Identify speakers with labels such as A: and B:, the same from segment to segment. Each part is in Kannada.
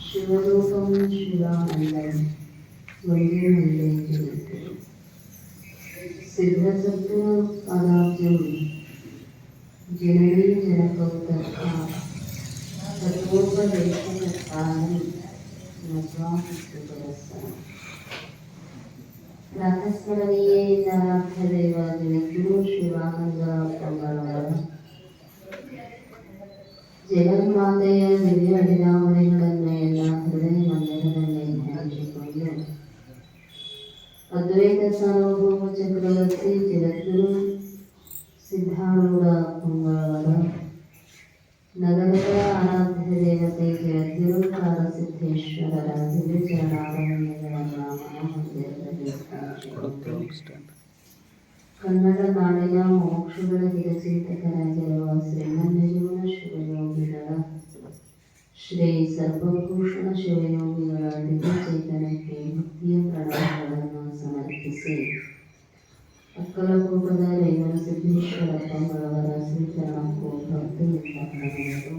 A: ಶಿವರೂಪಂ ಶಿವಾನಂದಂ ವಂದೇ ವಂದೇ ಜಗದ್ಗುರು ಸಿದ್ಧಸತ್ವ ಪದಾಬ್ಜಂ ಜನನೀ ಜನಕೌತರ್ಕ ತತ್ವೋಪದೇಶಕರ್ತಾರಂ ನತ್ವಾಮಿತ್ಯುಪದಸ್ಸರಂ ಪ್ರಾತಸ್ಮರಣೀಯೇ ನಾರಾಧ್ಯದೇವ ಜಗದ್ಗುರು ಶಿವಾನಂದ ಪಂಗಳವರ ಜಗನ್ಮಾತೆಯ ದಿವ್ಯ ವಿರಾಮಗಳನ್ನು ಎಲ್ಲ ಹೃದಯ ಮಂದಿರದಲ್ಲಿ ಧ್ಯಾನಿಸಿಕೊಂಡು ಅದ್ವೈತ ಸಾರ್ವಭೌಮ ಚಕ್ರವರ್ತಿ ಜಗದ್ಗುರು ಸಿದ್ಧಾರೂಢ ಪಂಗಳವರ ನಗರದ ಆರಾಧ್ಯ ದೇವತೆ ಜಗದ್ಗುರು ಕಾಲಸಿದ್ದೇಶ್ವರರ ದಿವ್ಯ ಚರಣಾರವಿಂದಗಳನ್ನು ಮನಮಂದಿರದಲ್ಲಿ ಕನ್ನಡ ನಾಡಿನ ಮೋಕ್ಷಗಳ ಹಿತಚಿಂತಕರಾಗಿರುವ ಶ್ರೀಮನ್ಯಜೀವನ ಶಿವಯೋಗಿಗಳ ಶ್ರೀ ಸರ್ವಭೂಷಣ ಶಿವಯೋಗಿಗಳ ದಿವ್ಯ ಚೈತನ್ಯಕ್ಕೆ ಭಕ್ತಿಯ ಪ್ರಣಾಮಗಳನ್ನು ಸಮರ್ಪಿಸಿ ಅಕ್ಕಲಕೋಟದ ರೇವಣ ಸಿದ್ದೇಶ್ವರಪ್ಪಗಳವರ ಶ್ರೀಚರಣಕ್ಕೂ ಭಕ್ತಿಯಿಂದ ಪ್ರಣಾಮಗಳು.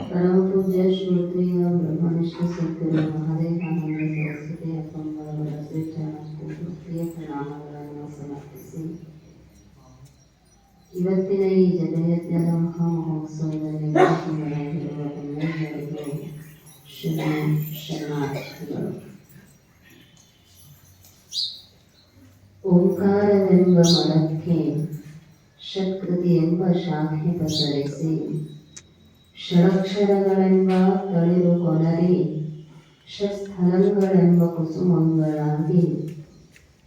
A: ಪರಮ ಪೂಜ್ಯ ಶ್ರೋತ್ರಿಯ ಬ್ರಹ್ಮನಿಷ್ಠ ಸದ್ಗುರು ಮಹಾದೇವಾನಂದ ಸರಸ್ವತಿ ಅಪ್ಪಂಗಳವರ ಶ್ರೀಚರಣಕ್ಕೂ ಭಕ್ತಿಯ ಪ್ರಣಾಮಗಳನ್ನು ಸಮರ್ಪಿಸಿ ಇವತ್ತಿನ ಈ ಜಗಯಜ್ಞದ ಮಹಾಮಹೋತ್ಸವದಲ್ಲಿ ಭಾಗಿಗಳಾಗಿರುವ ಎಲ್ಲರಿಗೂ ಶರಣಾರ್ಥಿಗಳು. ಓಂಕಾರವೆಂಬ ಮರಕ್ಕೆ ಷಟ್ಕೃತಿ ಎಂಬ ಶಾಖೆ ಪಸರಿಸಿ ಷಡಕ್ಷರಗಳೆಂಬ ತಳಿರು ಕೊನರಿ ಷಟ್ಸ್ಥಲಗಳೆಂಬ ಕುಸುಮಗಳಾಗಿ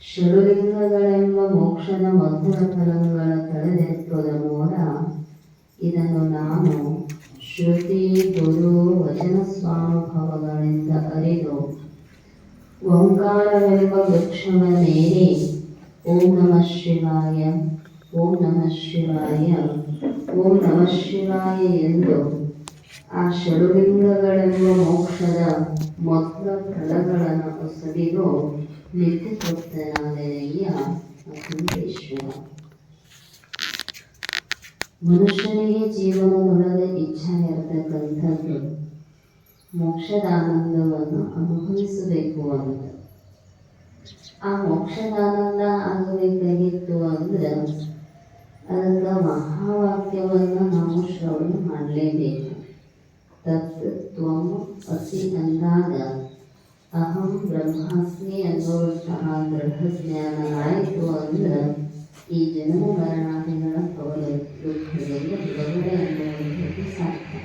A: ಷಡುಲಿಂಗಗಳೆಂಬ ಮೋಕ್ಷದ ಮಧುರ ಫಲಗಳ ತಳೆದೆತ್ತದ ಮೋಡ ಇದನ್ನು ನಾನು ಶ್ರುತಿ ಗುರು ವಚನ ಸ್ವಾನುಭವಗಳಿಂದ ಅರಿದು ಓಂಕಾರವೆಂಬ ವೃಕ್ಷವನ್ನೇರಿ ಓಂ ನಮಃ ಶಿವಾಯ ಓಂ ನಮಃ ಶಿವಾಯ ಓಂ ನಮಃ ಶಿವಾಯ ಎಂದು ಆ ಷಡುಲಿಂಗಗಳೆಂಬ ಮೋಕ್ಷದ ಮಧುರ ಫಲಗಳನ್ನು ಒಸಗಿದು ನಿತ್ಯ ತೃಪ್ತನಾದೆಯ ಅಖಂಡೇಶ್ವರ. ಮನುಷ್ಯನಿಗೆ ಜೀವನದೊಳಗೆ ಇಚ್ಛೆ ಇರತಕ್ಕಂಥದ್ದು ಮೋಕ್ಷದ ಆನಂದವನ್ನು ಅನುಭವಿಸಬೇಕು ಅಂತ. ಆ ಮೋಕ್ಷದ ಆನಂದ ಆಗಬೇಕಾಗಿತ್ತು ಅಂದ್ರೆ ಅದಕ್ಕೆ ಮಹಾವಾಕ್ಯವನ್ನು ನಾವು ಶ್ರವಣ ಮಾಡಲೇಬೇಕು. ತತ್ ತ್ವಂ ಅಸಿ ಅಂದಾಗ ಅಹಂ ಬ್ರಹ್ಮಾಸ್ಮಿ ಅನ್ನುವಂತಹ ದೃಢ ಜ್ಞಾನ ಆಯಿತು ಅಂದ್ರೆ ಈ ಜನ್ಮ ಮರಣಾದಿಗಳ ದುಃಖದಿಂದ ಬಿಡುಗಡೆ ಅನ್ನುವಂಥದ್ದು ಸಾಧ್ಯ.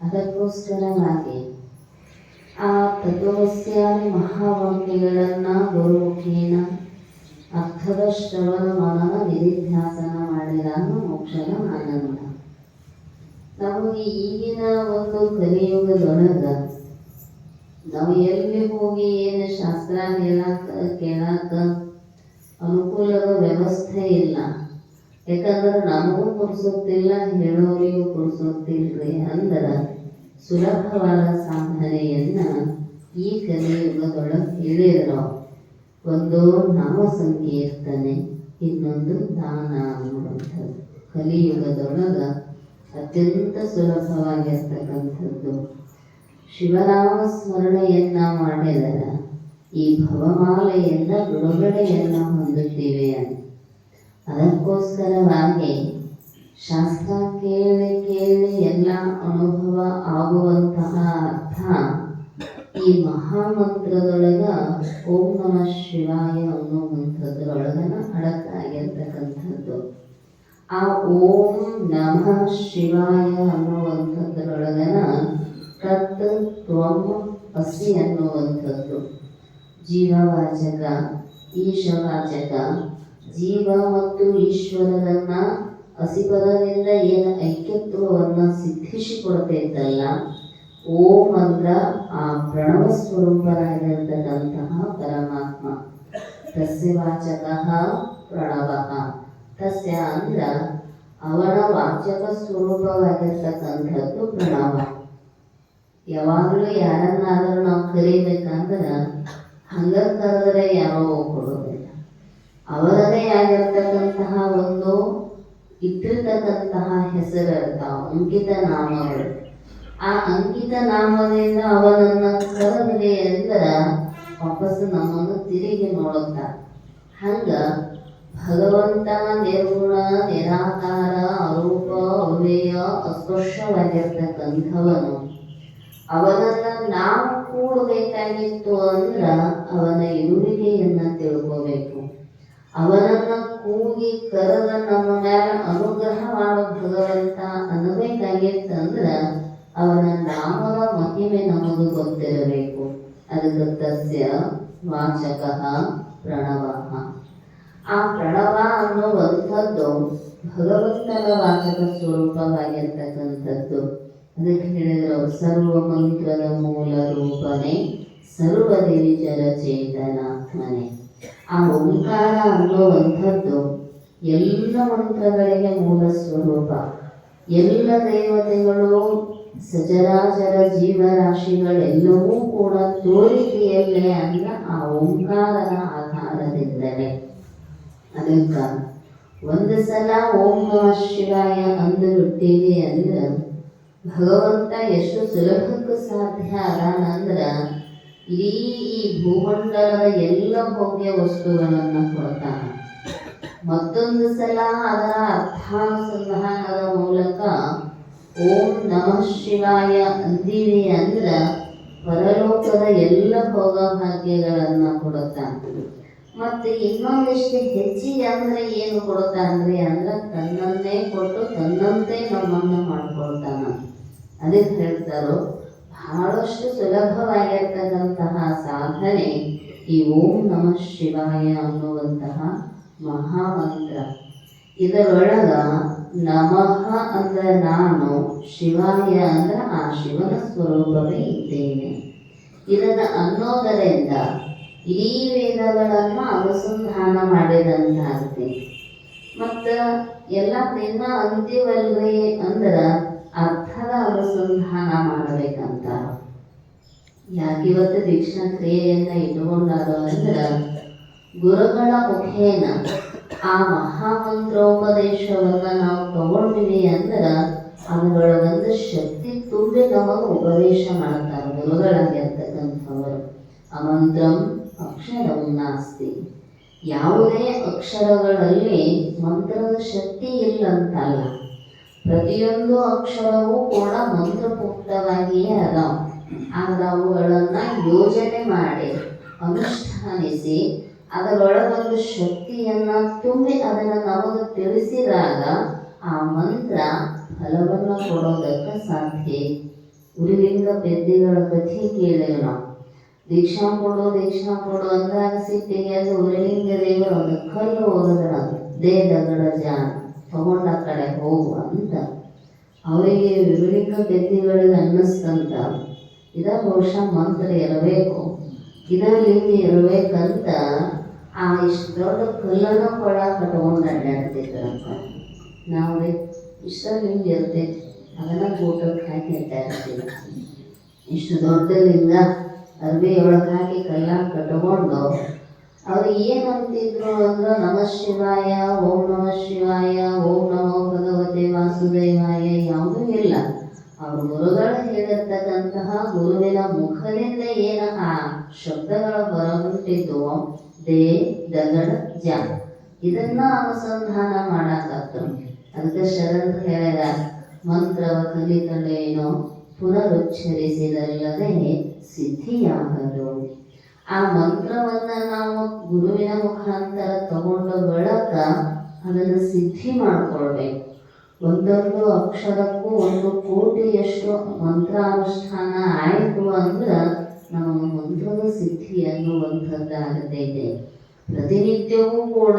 A: ಅದಕ್ಕೋಸ್ಕರವಾಗಿ ಆ ತತ್ವಸ್ಯಾದಿ ಮಹಾವಾಕ್ಯಗಳನ್ನು ಗುರುಮುಖೇನ ಅರ್ಥದ ಶ್ರವಣ ಮನನ ನಿಧಿಧ್ಯಾಸನ ಮಾಡಿದಾಗ ಮೋಕ್ಷದ ಆನಂದ. ನಮಗೆ ಈಗಿನ ಒಂದು ಕಲಿಯುಗದೊಳಗ ನಾವು ಎಲ್ಲಿ ಹೋಗಿ ಏನು ಶಾಸ್ತ್ರ ಕೇಳಾಕ ಅನುಕೂಲದ ವ್ಯವಸ್ಥೆ ಇಲ್ಲ. ಯಾಕಂದ್ರೆ ನಮಗೂ ಕೊಡಿಸೋತಿಲ್ಲ, ಹೇಳೋರಿಗೂ ಕೊಡಿಸೋತಿಲ್ರಿ. ಅಂದ್ರೆ ಸುಲಭವಾದ ಸಾಧನೆಯನ್ನ ಈ ಕಲಿಯುಗದೊಳಗೆ ಹೇಳಿದ್ರು. ಒಂದು ನಾಮ ಸಂಕೀರ್ತನೆ, ಇನ್ನೊಂದು ದಾನ ಅನ್ನುವಂಥದ್ದು ಕಲಿಯುಗದೊಳಗ ಅತ್ಯಂತ ಸುಲಭವಾಗಿರ್ತಕ್ಕಂಥದ್ದು. ಶಿವನಾಮ ಸ್ಮರಣೆಯನ್ನ ಮಾಡಿದರೆ ಈ ಭವಮಾಲೆಯಿಂದ ಬಿಡುಗಡೆಯನ್ನು ಹೊಂದುತ್ತೇವೆ ಅಂತ. ಅದಕ್ಕೋಸ್ಕರವಾಗಿ ಶಾಸ್ತ್ರ ಕೇಳಿ ಕೇಳಿ ಎಲ್ಲ ಅನುಭವ ಆಗುವಂತಹ ಅರ್ಥ ಈ ಮಹಾಮಂತ್ರದೊಳಗ ಓಂ ನಮಃ ಶಿವಾಯ ಅನ್ನುವಂಥದ್ರೊಳಗನ ಅಡಕಾಗಿರ್ತಕ್ಕಂಥದ್ದು. ಆ ಓಂ ನಮಃ ಶಿವಾಯ ಅನ್ನುವಂಥದ್ರೊಳಗನ ತತ್ ತ್ವಂ ಅಸಿ ಅನ್ನುವಂಥದ್ದು ಜೀವವಾಚಕ, ಈಶವಾಚಕ. ಜೀವ ಮತ್ತು ಈಶ್ವರರನ್ನ ಅಸಿಪದದಿಂದ ಏನು ಐಕ್ಯತ್ವವನ್ನು ಸಿದ್ಧಿಸಿಕೊಡ್ತೈತಲ್ಲ, ಓಂ ಅಂದ್ರ ಆ ಪ್ರಣವ ಸ್ವರೂಪರಾಗಿರ್ತಕ್ಕಂತಹ ಪರಮಾತ್ಮ. ತಸ್ಯ ವಾಚಕ ಪ್ರಣವ, ತಸ್ಯ ಅಂದ್ರ ಅವನ ವಾಚಕ ಸ್ವರೂಪವಾಗಿರ್ತಕ್ಕಂಥದ್ದು ಪ್ರಣವ. ಯಾವಾಗಲೂ ಯಾರನ್ನಾದರೂ ನಾವು ಕರೀಬೇಕಂದ್ರೆ ಹಂಗ ಕರೆದ್ರೆ ಯಾರೋ ಕೊಡೋದಿಲ್ಲ. ಅವರದೇ ಆಗಿರ್ತಕ್ಕಂತಹ ಒಂದು ಇಟ್ಟಿರ್ತಕ್ಕಂತಹ ಹೆಸರು ಇರ್ತಾವ, ಅಂಕಿತ ನಾಮಗಳು. ಆ ಅಂಕಿತ ನಾಮದಿಂದ ಅವನನ್ನು ಕರೆದದೆ ಎಂದರೆ ವಾಪಸ್ ನಮ್ಮನ್ನು ತಿರುಗಿ ನೋಡುತ್ತ. ಹಂಗ ಭಗವಂತ ನಿರ್ಗುಣ, ನಿರಾಕಾರ, ಅರೂಪ, ಅವ್ಯಯ, ಅಸ್ಪರ್ಶವಾಗಿರ್ತಕ್ಕಂಥವನು. ಅವನನ್ನ ನಾವು ಕೂಡಬೇಕಾಗಿತ್ತು ಅಂದ್ರೆ ಅವನ ಇರುವಿಕೆಯನ್ನ ತಿಳ್ಕೋಬೇಕು. ಅವನನ್ನ ಕೂಗಿ ಕರೆದ ನಮ್ಮ ಮೇಲೆ ಅನುಗ್ರಹ ಮಾಡೋ ಭಗವಂತ ಅನ್ನಬೇಕಾಗಿತ್ತಂದ್ರ ಅವನ ನಾಮದ ಮಹಿಮೆ ನಮಗೆ ಗೊತ್ತಿರಬೇಕು. ಅದಕ್ಕೆ ತಸ್ಯ ವಾಚಕ ಪ್ರಣವ. ಆ ಪ್ರಣವ ಅನ್ನುವಂಥದ್ದು ಭಗವಂತನ ವಾಚಕ ಸ್ವರೂಪವಾಗಿರ್ತಕ್ಕಂಥದ್ದು. ಅದಕ್ಕೆ ಹೇಳಿದ್ರು ಸರ್ವ ಮಂತ್ರದ ಮೂಲ ರೂಪನೆ ಸರ್ವದೇವಿ ಚೇತನಾತ್ಮನೆ. ಆ ಓಂಕಾರ ಅನ್ನುವಂಥದ್ದು ಎಲ್ಲ ಮಂತ್ರಗಳಿಗೆ ಮೂಲ ಸ್ವರೂಪ. ಎಲ್ಲ ದೇವತೆಗಳು, ಸಚರಾಚರ ಜೀವರಾಶಿಗಳೆಲ್ಲವೂ ಕೂಡ ತೋರಿಕೆಯಲ್ಲೇ ಅಂದ್ರೆ ಆ ಓಂಕಾರದ ಆಧಾರದಿಂದಲೇ. ಅದಕ್ಕೆ ಒಂದು ಸಲ ಓಂ ನಮಃ ಶಿವಾಯ ಅಂದು ಬಿಟ್ಟಿವಿ ಅಂದ್ರೆ ಭಗವಂತ ಎಷ್ಟು ಸುಲಭಕ್ಕೂ ಸಾಧ್ಯ ಅದಾನಂದ್ರೆ ಇಡೀ ಈ ಭೂಮಂಡಲದ ಎಲ್ಲ ಭೋಗ್ಯ ವಸ್ತುಗಳನ್ನು ಕೊಡ್ತಾನೆ. ಮತ್ತೊಂದು ಸಲ ಅದರ ಅರ್ಥಾನುಸಂಧಾನದ ಮೂಲಕ ಓಂ ನಮಃ ಶಿವಾಯ ಅಂದಿವಿ ಅಂದ್ರೆ ಪರಲೋಕದ ಎಲ್ಲ ಭೋಗ ಭಾಗ್ಯಗಳನ್ನು ಕೊಡುತ್ತಾನೆ. ಮತ್ತು ಇನ್ನೊಂದಿಷ್ಟು ಹೆಚ್ಚಿಗೆ ಅಂದ್ರೆ ಏನು ಕೊಡುತ್ತಾನ್ರಿ ಅಂದ್ರೆ ತನ್ನನ್ನೇ ಕೊಟ್ಟು ತನ್ನಂತೆ ನಮ್ಮನ್ನು ಮಾಡ್ಕೊಳ್ತಾನ. ಅದಕ್ಕೆ ಹೇಳ್ತಾರೋ ಬಹಳಷ್ಟು ಸುಲಭವಾಗಿರ್ತಕ್ಕಂತಹ ಸಾಧನೆ ಈ ಓಂ ನಮಃ ಶಿವಾಯ ಅನ್ನುವಂತಹ ಮಹಾಮಂತ್ರ. ಇದರೊಳಗ ನಮಃ ಅಂದ್ರೆ ನಾನು, ಶಿವಾಯ ಅಂದ್ರೆ ಆ ಶಿವನ ಸ್ವರೂಪವೇ ಇದ್ದೇನೆ. ಇದನ್ನು ಅನ್ನೋದರಿಂದ ಇಡೀ ವೇದಗಳನ್ನು ಅನುಸಂಧಾನ ಮಾಡಿದಂತಾಗುತ್ತೆ. ಮತ್ತು ಎಲ್ಲ ದಿನ ಅಂತೀವಲ್ರಿ ಅಂದ್ರೆ ಅರ್ಥದ ಅನುಸಂಧಾನ ಮಾಡಬೇಕಂತ. ಯಾಕಿವತ್ತು ದೀಕ್ಷಾ ಕ್ರಿಯೆಯನ್ನ ಇಟ್ಟುಕೊಂಡಾರೋ ಅಂದ್ರೆ ಗುರುಗಳ ಮುಖೇನ ಆ ಮಹಾಮಂತ್ರೋಪದೇಶವನ್ನ ನಾವು ತಗೊಂಡಿವಿ ಅಂದ್ರೆ ಅವುಗಳೊಂದು ಶಕ್ತಿ ತುಂಬಿ ನಮಗೆ ಉಪದೇಶ ಮಾಡ್ತಾರೆ ಗುರುಗಳಾಗಿರ್ತಕ್ಕಂಥವರು. ಅಮಂತ್ರಂ ಅಕ್ಷರಂ ನಾಸ್ತಿ. ಯಾವುದೇ ಅಕ್ಷರಗಳಲ್ಲಿ ಮಂತ್ರದ ಶಕ್ತಿ ಇಲ್ಲಂತಲ್ಲ. ಪ್ರತಿಯೊಂದು ಅಕ್ಷರವೂ ಕೂಡ ಮಂತ್ರಪುಕ್ತವಾಗಿಯೇ ಅದಾವ. ಆದ್ರೆ ಅವುಗಳನ್ನು ಯೋಜನೆ ಮಾಡಿ ಅನುಷ್ಠಾನಿಸಿ ಅದರೊಳಗೊಂದು ಶಕ್ತಿಯನ್ನ ತುಂಬಿ ಅದನ್ನು ನಮಗೆ ತಿಳಿಸಿದಾಗ ಆ ಮಂತ್ರ ಫಲವನ್ನು ಕೊಡೋದಕ್ಕೆ ಸಾಧ್ಯ. ಉರಿಲಿಂಗ ಪೆದ್ದಿಗಳ ಕಥೆ ಕೇಳಿವಿ ನಾವು. ದೀಕ್ಷಾ ಕೊಡು ಅಂದಾಗ ಸಿಟ್ಟಿಗೆ ಅದು ಉರಿಲಿಂಗ ದೇವರು ಒಂದು ಕಲ್ಲು ಹೋಗದ್ರ ದೇದಗಡ ಜಾನ ತಗೊಂಡ ಕಡೆ ಹೋಗು ಅಂತ ಅವರಿಗೆ ಉರಿಲಿಂಗ ಪೆದ್ದಿಗಳಿಗೆ ಅನ್ನಿಸ್ತಂತ ಇದ ಬಹುಶಃ ಮಂತ್ರ ಇರಬೇಕು, ಇದರಲ್ಲಿ ಇರಬೇಕಂತ ಆ ಇಷ್ಟು ದೊಡ್ಡ ಕಲ್ಲನ್ನು ಕೊಳ ಕಟ್ಕೊಂಡು ಅಡ್ಡಾಡ್ತಿದ್ರಂತ. ನಾವು ಇಷ್ಟಲ್ಲಿ ಲಿಂಗ ಇರ್ತೈತಿ ಅದನ್ನು ಊಟಕ್ಕೆ ಹಾಕಿ ಅಡ್ಡಾಡ್ತೀವಿ. ಇಷ್ಟು ದೊಡ್ಡ ಲಿಂಗ ಅರ್ಬಿ ಒಳಗೆ ಹಾಕಿ ಕಲ್ಲ ಕಟ್ಕೊಂಡು ಅವ್ರು ಏನಂತಿದ್ರು ಅಂದ್ರೆ ನಮಃ ಶಿವಾಯ, ಓಂ ನಮಃ ಶಿವಾಯ, ಓಂ ನಮೋ ಭಗವತೆ ವಾಸುದೇವಾಯ ಯಾವುದೂ ಇಲ್ಲ. ಅವ್ರ ಗುರುಗಳು ಹೇಳಿರ್ತಕ್ಕಂತಹ ಗುರುವಿನ ಮುಖದಿಂದ ಏನ ಆ ಶಬ್ದಗಳ ಹೊರಗುಂಟಿದ್ದು ದೇ ದಗಡ ಜ ಇದನ್ನ ಅನುಸಂಧಾನ ಮಾಡಾಕತ್ತು. ಅದಕ್ಕೆ ಶರಣರು ಹೇಳಿದ ಮಂತ್ರವ ಕಲಿತಳೇನೋ ಪುನರುಚ್ಚರಿಸಿದಲ್ಲದೆ ಸಿದ್ಧಿಯಾಗಲು. ಆ ಮಂತ್ರವನ್ನ ನಾವು ಗುರುವಿನ ಮುಖಾಂತರ ತಗೊಂಡ ಬಳಿಕ ಅದನ್ನು ಸಿದ್ಧಿ ಮಾಡ್ಕೊಳ್ಬೇಕು. ಒಂದೊಂದು ಅಕ್ಷರಕ್ಕೂ 1 ಕೋಟಿಯಷ್ಟು ಮಂತ್ರಾನುಷ್ಠಾನ ಆಯಿತು ಅಂದ್ರೆ ನಮಗೆ ಮಂತ್ರದ ಸಿದ್ಧಿ ಅನ್ನುವಂಥದ್ದಾಗತೈತೆ. ಪ್ರತಿನಿತ್ಯವೂ ಕೂಡ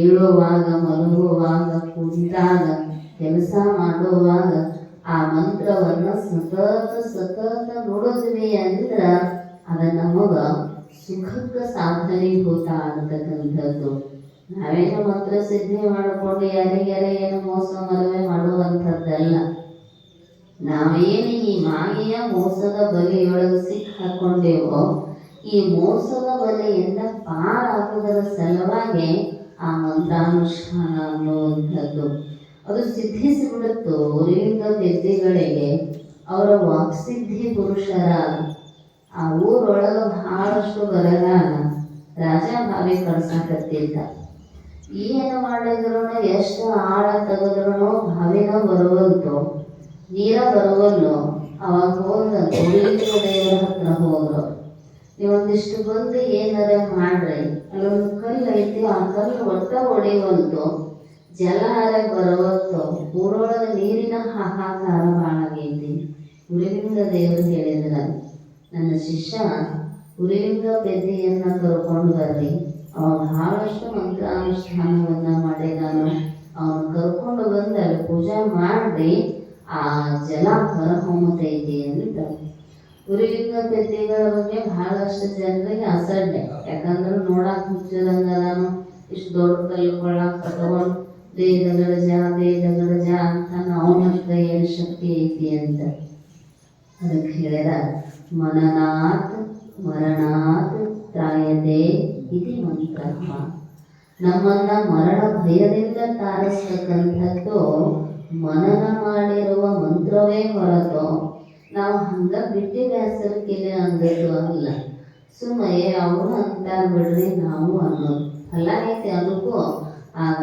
A: ಏಳುವಾಗ, ಮಲಗುವಾಗ, ಕುಂತಾಗ, ಕೆಲಸ ಮಾಡುವಾಗ ಆ ಮಂತ್ರವನ್ನು ಸತತ ನುಡಿದ್ವಿ ಅಂದ್ರೆ ಅದು ನಮಗ ಸುಖಕ್ಕೆ ಸಾಧನೀಭೂತ ಆಗತಕ್ಕಂಥದ್ದು. ನಾವೇನು ಮಂತ್ರ ಸಿದ್ಧಿ ಮಾಡಿಕೊಂಡು ಯಾರಿಗಾರ ಏನು ಮೋಸ ಮದುವೆ ಮಾಡುವಂಥದ್ದಲ್ಲ. ನಾವೇನು ಈ ಮಾಯೆಯ ಮೋಸದ ಬಲೆಯೊಳಗೆ ಸಿಕ್ಕಾಕೊಂಡೇವೋ ಈ ಮೋಸದ ಬಲೆಯಿಂದ ಪಾರಾಗುವುದರ ಸಲುವಾಗಿ ಆ ಮಂತ್ರಾನುಷ್ಠಾನ ಅನ್ನುವಂಥದ್ದು ಅದು ಸಿದ್ಧಿಸಿಬಿಡುತ್ತೋ. ಲಿಂಗ ಪೆದ್ದಿಗಳಿಗೆ ಅವರ ವಾಕ್ಸಿದ್ಧಿ ಪುರುಷರ ಆ ಊರೊಳಗೆ ಬಹಳಷ್ಟು ಬರಗಾಲ. ರಾಜ ಬಾವಿ ಕಳ್ಸಾಕತ್ತಿದ್ದ. ಏನು ಮಾಡಿದ್ರು ಎಷ್ಟು ಆಳ ತೆಗೆದ್ರು ಬಾವಿನ ಬರುವಲ್ತು, ನೀರ ಬರುವಲ್ಲು. ಅವಾಗ ಹೋದ ದೇವರ ಹತ್ರ ಹೋದ್ರು. ನೀವೊಂದಿಷ್ಟು ಬಂದು ಏನಾರ ಮಾಡ್ರಿ, ಅಲ್ಲೊಂದು ಕಲ್ಲು ಐತಿ, ಆ ಕಲ್ಲು ಒಟ್ಟ ಹೊಡೆಯುವಂತು, ಜಲ ಬರುವತ್ತು, ಊರೊಳಗೆ ನೀರಿನ ಹಾಹಾಕಾರ ಬಾಳಾಗೈತಿ. ಉರಿಲಿಂಗ ದೇವರು ಹೇಳಿದ್ರ, ನನ್ನ ಶಿಷ್ಯ ಉರಿಲಿಂಗ ಪೆದ್ದಿಯನ್ನ ಕರ್ಕೊಂಡು ಬರ್ರಿ, ಅವನು ಬಹಳಷ್ಟು ಮಂತ್ರಾನುಷ್ಠಾನವನ್ನ ಮಾಡಿದಾನು, ಅವನು ಕರ್ಕೊಂಡು ಬಂದು ಅಲ್ಲಿ ಪೂಜಾ ಮಾಡ್ರಿ, ಆ ಜಲ ಹೊರ ಹೊಮ್ಮತೈತಿ ಅಂತ. ಉರಿಲಿಂಗ ಪೆದ್ದಿಗಳ ಬಗ್ಗೆ ಬಹಳಷ್ಟು ಜನರಿಗೆ ಅಸಡ್ಡೆ. ಯಾಕಂದ್ರೆ ನೋಡಕ್ ಹುಚ್ಚದಂಗದಾನು, ಇಷ್ಟು ದೊಡ್ಡ ಕಲ್ಕೊಳ್ಳಾಕ ತಗೊಂಡು ದೇದಗಡಜ ಅಂತ ಅವನ ಹತ್ರ ಏನು ಶಕ್ತಿ ಐತಿ ಅಂತ. ಅದಕ್ಕೆ ಹೇಳಿದ, ಮನನಾತ್ ಮರಣಾತ್ ತ್ರಾಯತೆ ಇತಿ ಮಂತ್ರ. ನಮ್ಮನ್ನ ಮರಣ ಭಯದಿಂದ ತಾರಿಸ್ತಕ್ಕಂಥದ್ದು ಮನನ ಮಾಡಿರುವ ಮಂತ್ರವೇ ಹೊರತು ನಾವು ಹಂಗ ಬಿಟ್ಟಿ ಬೇಸರಕ್ಕಿಲ್ಲ ಅಂದದ್ದು ಅಲ್ಲ. ಸುಮ್ಮನೆ ಅವರು ಅಂತಾರ ಬಿಡ್ರಿ, ನಾವು ಅನ್ನೋದು ಫಲ ಐತಿ ಅದಕ್ಕೂ. ಆಗ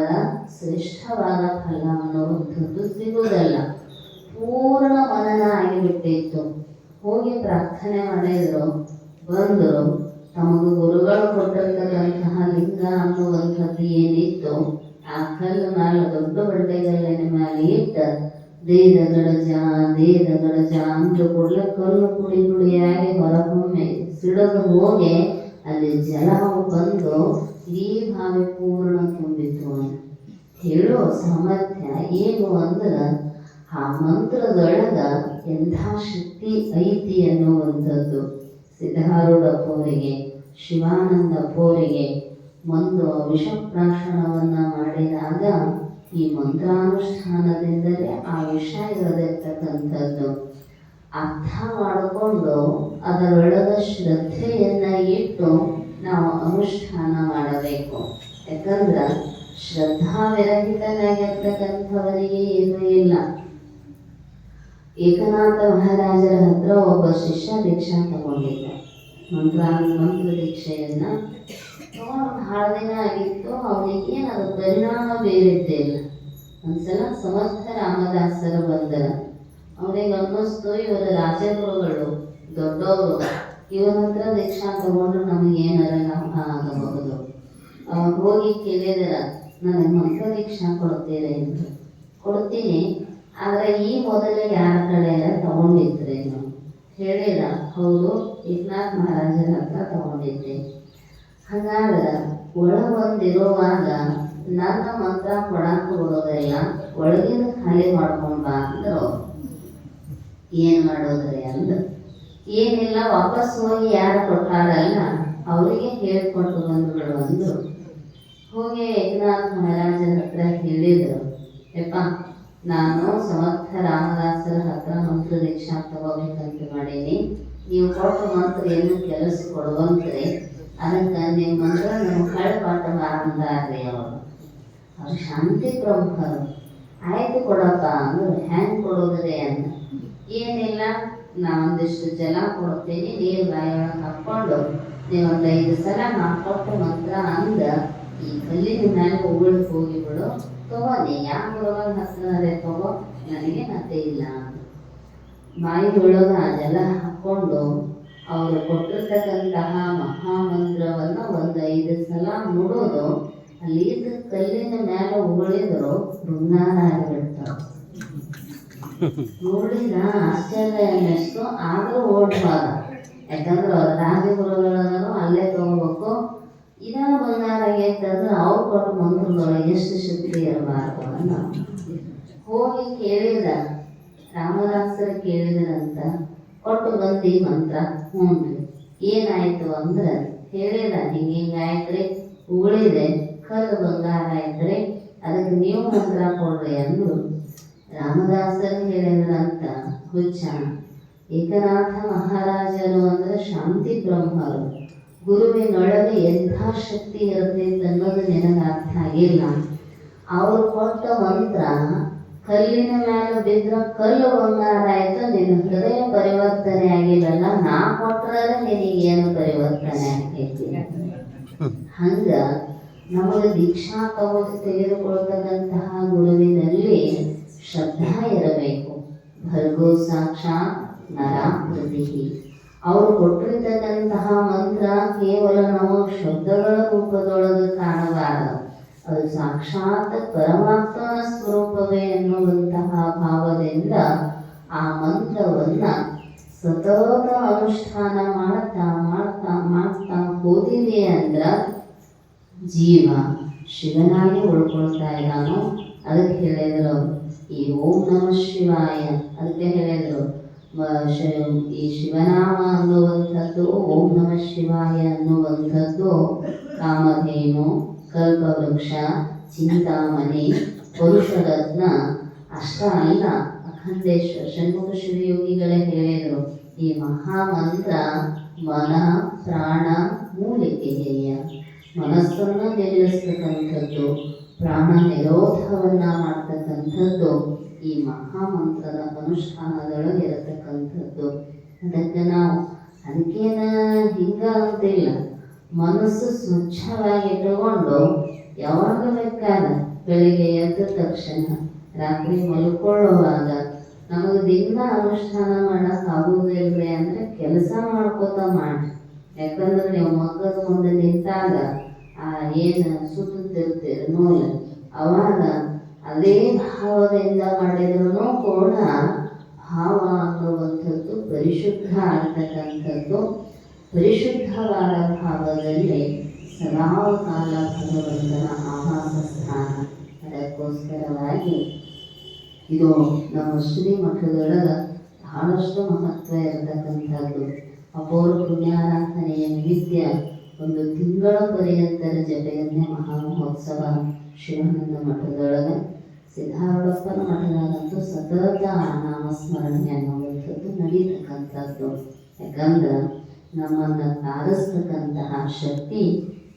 A: ಶ್ರೇಷ್ಠವಾದ ಫಲ ಅನ್ನೋವಂಥದ್ದು ಸಿಗುವುದಲ್ಲ. ಪೂರ್ಣ ಮನನ ಆಗಿಬಿಟ್ಟಿತ್ತು. ಹೋಗಿ ಪ್ರಾರ್ಥನೆ ಮಾಡಿದ್ರು, ಬಂದರು. ತಮಗೆ ಗುರುಗಳು ಕೊಟ್ಟಿರ್ತಕ್ಕಂತಹ ಲಿಂಗ ಅನ್ನುವಂಥದ್ದು ಏನಿತ್ತು, ಆ ಕಲ್ಲು ಮೇಲೆ ದೊಡ್ಡ ಬಂಡೆಗಲ್ಲಿನ ಮೇಲೆ ಇಟ್ಟ ದೇದಗಡಜ ಅಂದು ಕೂಡಲೇ ಕಲ್ಲು ಪುಡಿ ಪುಡಿಯಾಗಿ ಹೊರಗೊಮ್ಮೆ ಸಿಡದು ಹೋಗಿ ಅಲ್ಲಿ ಜಲ ಬಂದು ಈ ಭಾವಿ ಪೂರ್ಣ ತುಂಬಿತು ಅಂತ ಹೇಳೋ ಸಾಮರ್ಥ್ಯ ಏನು ಅಂದ್ರೆ, ಆ ಮಂತ್ರದೊಳಗ ಎಂಥ ಶಕ್ತಿ ಐತಿ ಅನ್ನುವಂಥದ್ದು. ಸಿದ್ಧಾರೂಢ ಅಪ್ಪೋರಿಗೆ, ಶಿವಾನಂದ ಅಪ್ಪೋರಿಗೆ ಒಂದು ವಿಷಪ್ರಾಶನವನ್ನ ಮಾಡಿದಾಗ ಈ ಮಂತ್ರಾನುಷ್ಠಾನದಿಂದಲೇ ಆ ವಿಷ ಇರದಿರ್ತಕ್ಕಂಥದ್ದು ಅರ್ಥ ಮಾಡಿಕೊಂಡು ಅದರೊಳಗ ಶ್ರದ್ಧೆಯನ್ನ ಇಟ್ಟು ನಾವು ಅನುಷ್ಠಾನ ಮಾಡಬೇಕು. ಯಾಕಂದ್ರೆ ಶ್ರದ್ಧಾವಿರಹಿತನಾಗಿರ್ತಕ್ಕಂಥವರಿಗೆ ಏನೂ ಇಲ್ಲ. ಏಕನಾಥ ಮಹಾರಾಜರ ಹತ್ರ ಒಬ್ಬ ಶಿಷ್ಯ ದೀಕ್ಷಾ ತಗೊಂಡಿದ್ದ. ಮಂತ್ರ ದೀಕ್ಷೆಯನ್ನ ತಗೊಂಡು ಬಹಳ ದಿನ ಆಗಿತ್ತು. ಅವನಿಗೆ ಏನದು ಪರಿಣಾಮ ಬೀರಿದ್ದೇ ಇಲ್ಲ. ಒಂದ್ಸಲ ಸಮರ್ಥ ರಾಮದಾಸರು ಬಂದರ. ಅವನಿಗೆ ಅನ್ನಿಸ್ತು, ಇವರ ರಾಜಗುರುಗಳು ದೊಡ್ಡವರು, ಇವರ ಹತ್ರ ದೀಕ್ಷಾ ತಗೊಂಡು ನಮಗೇನಾರ ಲಾಭ ಆಗಬಹುದು. ಅವಾಗ ಹೋಗಿ ಕೇಳಿದರ, ನನಗೆ ಮಂತ್ರ ದೀಕ್ಷಾ ಕೊಡ್ತೀರಿ ಅಂತ. ಕೊಡ್ತೀನಿ, ಆದರೆ ಈ ಮೊದಲೇ ಯಾರ ಕಡೆ ಎಲ್ಲ ತಗೊಂಡಿದ್ರಿ ನೀವು ಹೇಳಿದ. ಹೌದು, ಏಕನಾಥ ಮಹಾರಾಜರ ಹತ್ರ ತಗೊಂಡಿದ್ದೆ. ಹಾಗಾದ್ರೆ ಒಳಗೊಂದಿರುವಾಗ ನನ್ನ ಮಂತ್ರ ಕೊಡಾಕ ಬಿಡೋದಿಲ್ಲ, ಒಳಗಿನ ಖಾಲಿ ಮಾಡ್ಕೊಂಡ ಅಂದ್ರು. ಏನು ಮಾಡೋದ್ರಿ ಅಂದ್ರು. ಏನಿಲ್ಲ, ವಾಪಸ್ ಹೋಗಿ ಯಾರು ಕೊಟ್ಟಾರಲ್ಲ ಅವರಿಗೆ ಹೇಳ್ಕೊಟ್ಟು ಬಂದ್ಬಿಡು ಅಂದ್ರು. ಹೋಗಿ ಏಕನಾಥ ಮಹಾರಾಜರ ಹತ್ರ ಹೇಳಿದ್ರು, ಯಪ್ಪ ನಾನು ಸಮರ್ಥ ರಾಮದಾಸರ ಹತ್ರ ಮಂತ್ರ ದೀಕ್ಷಾ ತಗೋಬೇಕಂತ ಮಾಡೀನಿ. ನೀವು ಕೊಟ್ಟ ಮಂತ್ರ ಏನು ಕೆಲಸ ಕೊಡುವಂತ್ರಿ, ಅದಕ್ಕೆ ನಿಮ್ಮ ಮಂತ್ರ ನಮ್ಮ ಕಳ್ಪಾಠ ಅಂದಾರ್ರಿ. ಅವ್ರು ಶಾಂತಿ ಪ್ರಮುಖರು. ಆಯ್ತು ಕೊಡಪ್ಪ ಅಂದ್ರೆ, ಹ್ಯಾಂಗೆ ಕೊಡೋದ್ರಿ ಅಂತ. ಏನಿಲ್ಲ, ನಾವೊಂದಿಷ್ಟು ಜಲ ಕೊಡ್ತೀನಿ, ನೀರು ಬಾಯೊಳಗೆ ಹಾಕ್ಕೊಂಡು ನೀವೊಂದು 5 ಸಲ ಹಾಕೊಟ್ಟು ಮಂತ್ರ ಅಂದ ಈ ಕಲ್ಲಿನ ಮೇಲೆ ಉಗುಳು ಹೋಗಿಬಿಡು. ತಗೋನಿ, ಯಾವ ರೋಗ ಹಸ್ತಾರೆ ತಗೋ, ನನಗೆ ಮತ್ತೆ ಇಲ್ಲ ಅಂತ ಬಾಯಿ ಒಳಗೆ ಆ ಜಲ ಹಾಕ್ಕೊಂಡು ಅವರು ಕೊಟ್ಟಿರ್ತಕ್ಕಂತಹ ಮಹಾಮಂತ್ರವನ್ನು ಒಂದು 5 ಸಲ ಮುಡೋದು. ಅಲ್ಲಿ ಕಲ್ಲಿನ ಮೇಲೆ ಉಗುಳಿದ್ರು ಬಂಗಾರ ಆಗಿಬಿಡ್ತಾವ. ನೋಡಿದ ಆಶ್ಚರ್ಯ ಅನ್ನಿಸ್ತು. ಆದರೂ ಓಡ್ಬಾರ, ಯಾಕಂದ್ರೆ ಅವ್ರ ರಾಜಗುರುಗಳನ್ನು ಅಲ್ಲೇ ತಗೋಬೇಕು. ಇದ ಬಂಗಾರ ಆಗೈತಂದ್ರೆ ಅವ್ರು ಕೊಟ್ಟು ಮಂತ್ರದೊಳಗೆ ಎಷ್ಟು ಶಕ್ತಿ ಇರಬಾರ್ದು ಅನ್ನೋ. ಹೋಗಿ ಕೇಳಿದ, ರಾಮದಾಸರು ಕೇಳಿದ್ರಂತ, ಕೊಟ್ಟು ಬಂದು ಈ ಮಂತ್ರ. ಹ್ಞೂನ್ರಿ, ಏನಾಯ್ತು ಅಂದ್ರೆ ಹೇಳಿದ, ಹಿಂಗಾಯ್ತ್ರಿ, ಉಗುಳಿದೆ, ಕಲ್ಲು ಬಂಗಾರ ಆಯ್ತ್ರಿ, ಅದಕ್ಕೆ ನೀವು ಮಂತ್ರ ಕೊಡ್ರಿ ಅಂದ್ರು. ರಾಮದಾಸರು ಹೇಳಿದ್ರಂತ, ಹುಚ್ಚ, ಏಕನಾಥ ಮಹಾರಾಜರು ಅಂದ್ರೆ ಶಾಂತಿ ಬ್ರಹ್ಮರು, ಗುರುವಿನೊಳಗೆ ಎಂಥ ಶಕ್ತಿ ಇರ್ತೈತೆ ಅನ್ನೋದು ನಿನಗೆ ಅರ್ಥ ಆಗಿಲ್ಲ. ಅವರು ಕೊಟ್ಟ ಮಂತ್ರ ಕಲ್ಲಿನ ಮೇಲೆ ಬಿದ್ರ ಕಲ್ಲು ಬಂಗಾರ ಆಯ್ತು, ನಿನ್ನ ಹೃದಯ ಪರಿವರ್ತನೆ ಆಗಿಲ್ಲಲ್ಲ, ನಾ ಕೊಟ್ಟರೆ ನಿನಗೇನು ಪರಿವರ್ತನೆ ಆಗೈತಿ. ಹಂಗ ನಮಗೆ ದೀಕ್ಷಾ ತೆಗೆದುಕೊಳ್ತಕ್ಕಂತಹ ಗುರುವಿನಲ್ಲಿ ಶ್ರದ್ಧಾ ಇರಬೇಕು. ಭರ್ಗೋ ಸಾಕ್ಷಾತ್ ನರಾಕೃತಿ. ಅವರು ಕೊಟ್ಟಿರ್ತಕ್ಕಂತಹ ಮಂತ್ರ ಕೇವಲ ನಾವು ಶಬ್ದಗಳ ರೂಪದೊಳಗೆ ಕಾಣಬಾರದು, ಅದು ಸಾಕ್ಷಾತ್ ಪರಮಾತ್ಮನ ಸ್ವರೂಪವೇ ಎನ್ನುವಂತಹ ಭಾವದಿಂದ ಆ ಮಂತ್ರವನ್ನ ಸತತ ಅನುಷ್ಠಾನ ಮಾಡ್ತಾ ಮಾಡ್ತಾ ಮಾಡ್ತಾ ಹೋದಿವಿ ಅಂದ್ರ ಜೀವ ಶಿವನಾಗಿ ಉಳ್ಕೊಳ್ತಾ ಇದ್ದಾನೋ. ಅದಕ್ಕೆ ಹೇಳಿದ್ರು ಈ ಓಂ ನಮ ಶಿವಾಯ, ಅದಕ್ಕೆ ಹೇಳಿದ್ರು ಈ ಶಿವನಾಮ ಅನ್ನುವಂಥದ್ದು, ಓಂ ನಮ ಶಿವಾಯ ಅನ್ನುವಂಥದ್ದು ಕಾಮಧೇನು, ಕಲ್ಪವೃಕ್ಷ, ಚಿಂತಾಮಣಿ, ಪುರುಷರತ್ನ ಅಷ್ಟ ಅಲ್ಲ, ಅಖಂಡೇಶ್ವರ ಷಣ್ಮುಖ ಶಿವಯೋಗಿಗಳೇ ಹೇಳಿದರು ಈ ಮಹಾಮಂತ್ರ ಮನ ಪ್ರಾಣ ಮೂಲಿಕೆಯ. ಮನಸ್ಸನ್ನು ನಿಲ್ಲಿಸ್ತಕ್ಕಂಥದ್ದು, ಪ್ರಾಣ ನಿರೋಧವನ್ನ ಮಾಡ್ತಕ್ಕಂಥದ್ದು ಈ ಮಹಾಮಂತ್ರದ ಅನುಷ್ಠಾನದೊಳಗೆ ಇರತಕ್ಕಂಥದ್ದು. ಅದಕ್ಕೇನ ಹಿಂಗ ಅಂತಿಲ್ಲ, ಮನಸ್ಸು ಸ್ವಚ್ಛವಾಗಿ ಇಟ್ಟುಕೊಂಡು ಯಾವಾಗ ಬೇಕಾದ ಬೆಳಿಗ್ಗೆ ಎದ್ದ ತಕ್ಷಣ ರಾತ್ರಿ ಮಲ್ಕೊಳ್ಳುವಾಗ ನಮಗೆ ದಿನ ಅನುಷ್ಠಾನ ಮಾಡಕ್ ಆಗುವುದಿಲ್ರಿ ಅಂದ್ರೆ ಕೆಲಸ ಮಾಡ್ಕೋತ ಮಾಡಿ. ಯಾಕಂದ್ರೆ ನೀವು ಮಕ್ಕಳ ಮುಂದೆ ನಿಂತಾಗ ಏನು ಸುತ್ತುತ್ತಿರ್ತೀರಿ ನೂಲ, ಅವಾಗ ಅದೇ ಭಾವದಿಂದ ಮಾಡಿದ್ರು ಕೂಡ ಭಾವ ಅನ್ನುವಂಥದ್ದು ಪರಿಶುದ್ಧ ಆಗ್ತಕ್ಕಂಥದ್ದು. ಪರಿಶುದ್ಧವಾದ ಭಾವದಲ್ಲಿ ಸದಾ ಕಾಲ ಭಗವಂತನ ಆವಾಸ ಸ್ಥಾನ. ಅದಕ್ಕೋಸ್ಕರವಾಗಿ ಇದು ನಮ್ಮ ಶ್ರೀಮಠದೊಳಗೆ ಬಹಳಷ್ಟು ಮಹತ್ವ ಇರತಕ್ಕಂಥದ್ದು. ಅಪೂರ್ವ ಪುಣ್ಯಾರಾಧನೆಯ ನಿಮಿತ್ತ ಒಂದು ತಿಂಗಳ ಪರ್ಯಂತರ ಜಪಯಜ್ಞ ಮಹಾಮಹೋತ್ಸವ ಶಿವಾನಂದ ಮಠದೊಳಗೆ, ಸಿದ್ಧಾರೂಢಪ್ಪನ ಮಠದಾಗಂತೂ ಸತತ ನಾಮಸ್ಮರಣೆ ಅನ್ನುವಂಥದ್ದು ನಡೀತಕ್ಕಂಥದ್ದು. ಯಾಕಂದ್ರೆ ನಮ್ಮನ್ನು ತಾರಿಸ್ತಕ್ಕಂತಹ ಶಕ್ತಿ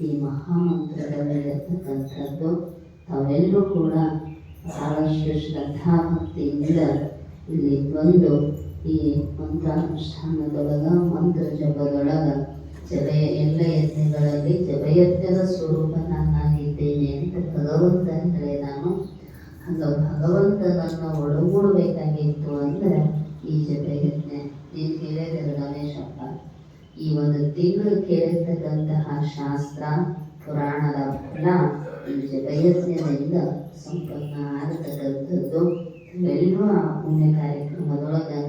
A: ಈ ಮಹಾಮಂತ್ರದಲ್ಲಿರತಕ್ಕಂಥದ್ದು. ತಾವೆಲ್ಲರೂ ಕೂಡ ಬಹಳಷ್ಟು ಶ್ರದ್ಧಾಭಕ್ತಿಯಿಂದ ಇಲ್ಲಿ ಬಂದು ಈ ಮಂತ್ರಾನುಷ್ಠಾನದೊಳಗ ಮಂತ್ರ ಜಪದೊಳಗ ಎಲ್ಲ ಯತ್ನಗಳಲ್ಲಿ ಜಪಯತ್ನದ ಸ್ವರೂಪ ನಾನಾಗಿದ್ದೇನೆ ಅಂತ ಭಗವಂತ ಹೇಳಿದಾನು. ಹಂಗ ಭಗವಂತನನ್ನು ಒಳಗೂಡಬೇಕಾಗಿತ್ತು ಅಂದ್ರೆ ಈ ಜಪಯತ್ನ ನೀನು ಕೇಳಿದರೆ ರಮೇಶಪ್ಪ, ಈ ಒಂದು ತಿಂಗಳು ಕೇಳಿರ್ತಕ್ಕಂತಹ ಶಾಸ್ತ್ರ ಪುರಾಣದ ಫಲ ಈ ಜಪಯತ್ನದಿಂದ ಸಂಪನ್ನ ಆಗತಕ್ಕಂಥದ್ದು. ಎಲ್ಲರೂ ಆ ಪುಣ್ಯ ಕಾರ್ಯಕ್ರಮದೊಳಗೆ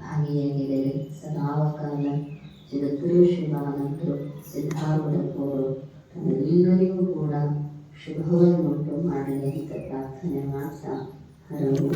A: ಭಾಗಿಯಾಗಿದ್ದೇವೆ. ಸದಾವಕಾಲ ಜಗದ್ಗುರು ಶಿವಾನಂದರು ಸಿದ್ಧಾರೂಢಪ್ಪವರು ಎಲ್ಲರಿಗೂ ಕೂಡ ಶುಭವನ್ನುಂಟು ಮಾಡಲಿ ಅಂತ ಪ್ರಾರ್ಥನೆ ಮಾಡ್ತಾ ಹರವು